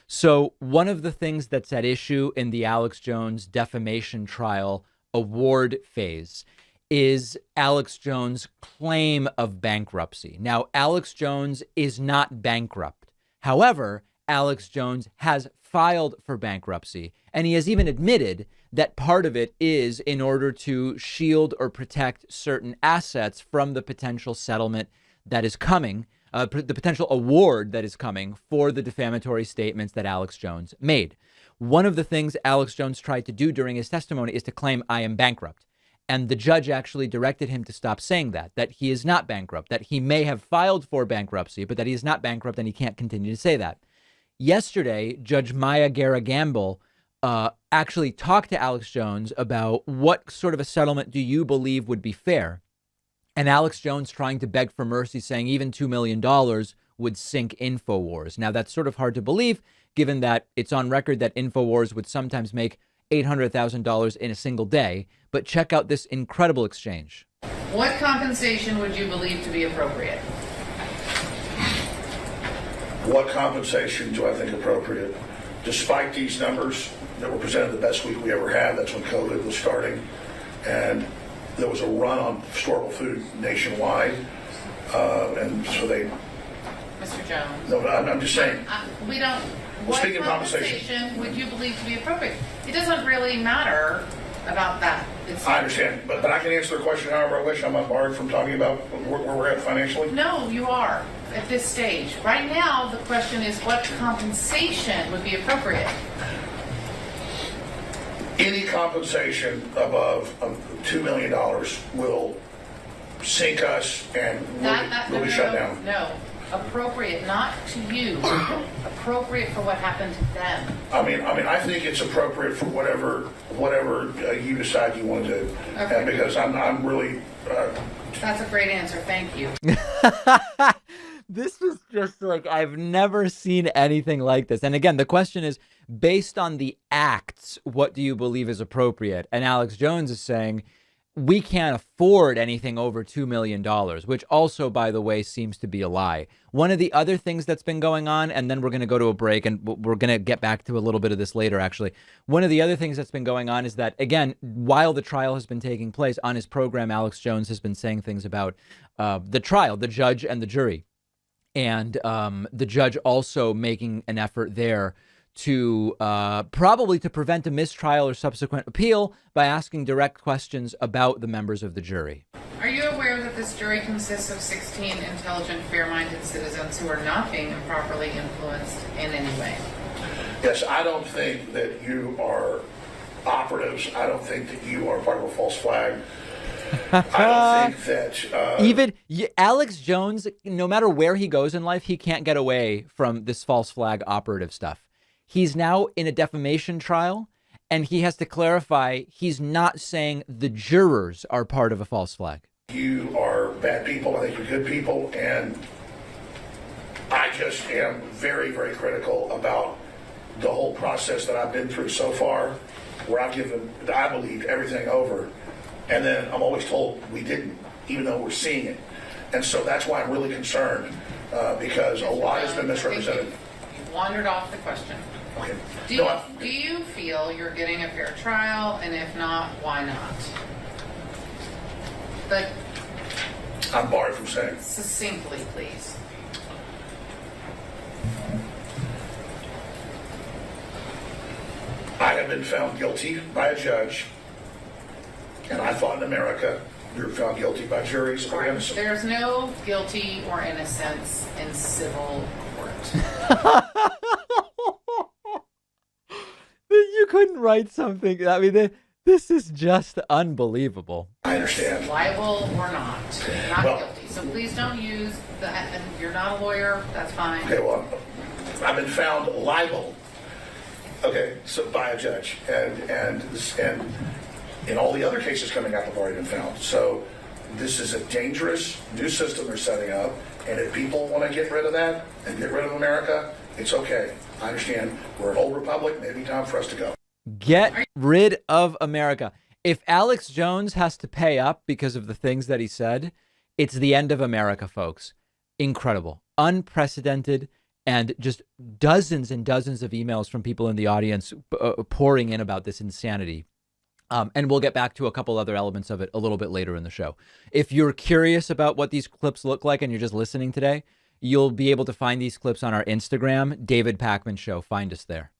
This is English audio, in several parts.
So one of the things that's at issue in the Alex Jones defamation trial award phase is Alex Jones' claim of bankruptcy. Now, Alex Jones is not bankrupt. However, Alex Jones has filed for bankruptcy, and he has even admitted that part of it is in order to shield or protect certain assets from the potential settlement that is coming, the potential award that is coming for the defamatory statements that Alex Jones made. One of the things Alex Jones tried to do during his testimony is to claim, I am bankrupt. And the judge actually directed him to stop saying that he is not bankrupt, that he may have filed for bankruptcy, but that he is not bankrupt and he can't continue to say that. Yesterday, Judge Maya Guerra-Gamble actually talked to Alex Jones about what sort of a settlement do you believe would be fair? And Alex Jones trying to beg for mercy, saying even $2 million would sink Infowars. Now, that's sort of hard to believe, given that it's on record that Infowars would sometimes make $800,000 in a single day. But check out this incredible exchange. What compensation would you believe to be appropriate? What compensation do I think appropriate? Despite these numbers that were presented the best week we ever had, that's when COVID was starting, and there was a run on storable food nationwide, and so they... Mr. Jones. No, I'm just saying. We don't... Well, speaking what of compensation would you believe to be appropriate? It doesn't really matter about that. I understand, but I can answer the question however I wish. I'm not barred from talking about where we're at financially. No, you are at this stage. Right now, the question is what compensation would be appropriate? Any compensation above $2 million will sink us and we'll be shut down. No. Appropriate, not to you. Appropriate for what happened to them. I mean, I think it's appropriate for whatever you decide you want to do. Okay. And because I'm really. That's a great answer. Thank you. This is just like, I've never seen anything like this. And again, the question is, based on the acts, what do you believe is appropriate? And Alex Jones is saying, we can't afford anything over $2 million, which also, by the way, seems to be a lie. One of the other things that's been going on, and then we're going to go to a break, and we're going to get back to a little bit of this later, actually. One of the other things that's been going on is that, again, while the trial has been taking place on his program, Alex Jones has been saying things about the trial, the judge and the jury. And the judge also making an effort there to probably to prevent a mistrial or subsequent appeal by asking direct questions about the members of the jury. Are you aware that this jury consists of 16 intelligent, fair-minded citizens who are not being improperly influenced in any way? Yes, I don't think that you are operatives. I don't think that you are part of a false flag. I don't think that... Even Alex Jones, no matter where he goes in life, he can't get away from this false flag operative stuff. He's now in a defamation trial, and he has to clarify he's not saying the jurors are part of a false flag. You are bad people. I think you're good people. And I just am very, very critical about the whole process that I've been through so far, where I've given, I believe, everything over. And then I'm always told we didn't, even though we're seeing it. And so that's why I'm really concerned, because a lot has been misrepresented. You wandered off the question. Okay. Do you feel you're getting a fair trial? And if not, why not? But I'm barred from saying. Succinctly, please. I have been found guilty by a judge, and I thought in America you're found guilty by juries or innocent. There's no guilty or innocence in civil court. You couldn't write something. I mean, this is just unbelievable. I understand. Liable or not guilty. So please don't use that. You're not a lawyer. That's fine. Okay, well, I've been found liable. Okay, so by a judge, and in all the other cases coming up, I've already been found. So this is a dangerous new system they're setting up, and if people want to get rid of that and get rid of America, it's okay. I understand. We're an old republic. Maybe time for us to go. Get rid of America. If Alex Jones has to pay up because of the things that he said, it's the end of America, folks. Incredible. Unprecedented. and just dozens and dozens of emails from people in the audience pouring in about this insanity. And we'll get back to a couple other elements of it a little bit later in the show. If you're curious about what these clips look like and you're just listening today, you'll be able to find these clips on our Instagram, David Pakman Show. Find us there.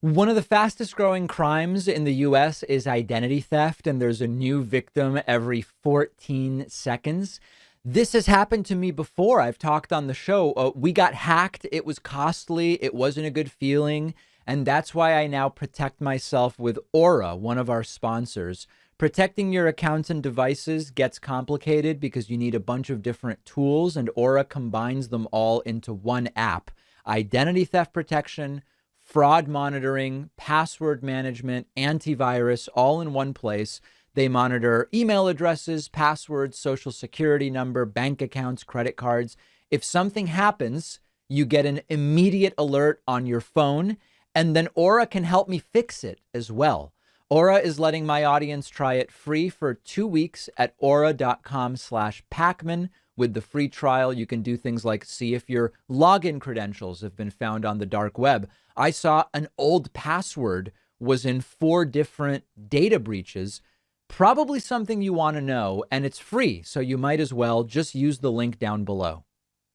One of the fastest growing crimes in the U.S. is identity theft, and there's a new victim every 14 seconds. This has happened to me before. I've talked on the show. We got hacked. It was costly. It wasn't a good feeling. And that's why I now protect myself with Aura, one of our sponsors. Protecting your accounts and devices gets complicated because you need a bunch of different tools, and Aura combines them all into one app. Identity theft protection, fraud monitoring, password management, antivirus, all in one place. They monitor email addresses, passwords, social security number, bank accounts, credit cards. If something happens, you get an immediate alert on your phone, and then Aura can help me fix it as well. Aura is letting my audience try it free for 2 weeks at aura.com/Pakman. With the free trial, you can do things like see if your login credentials have been found on the dark web. I saw an old password was in 4 different data breaches. Probably something you want to know, and it's free, so you might as well just use the link down below.